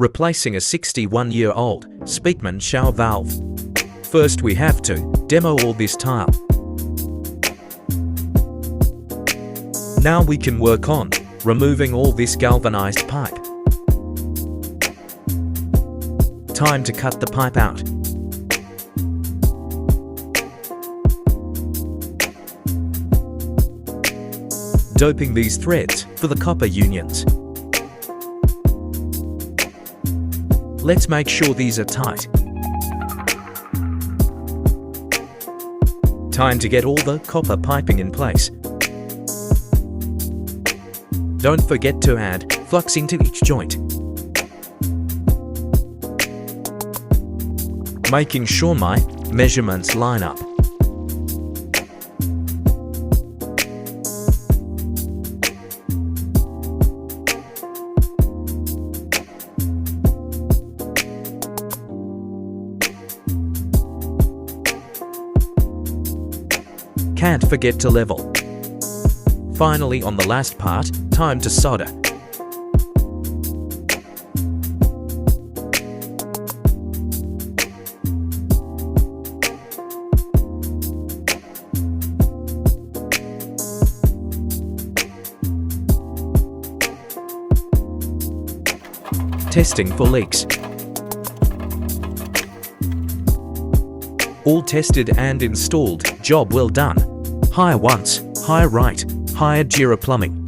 Replacing a 61-year-old Sackman shower valve. First we have to demo all this tile. Now we can work on removing all this galvanized pipe. Time to cut the pipe out. Doping these threads for the copper unions. Let's make sure these are tight. Time to get all the copper piping in place. Don't forget to add flux into each joint. Making sure my measurements line up. Can't forget to level. Finally, on the last part, time to solder. Testing for leaks. All tested and installed, job well done. Hire once, hire right, hire Jira Plumbing.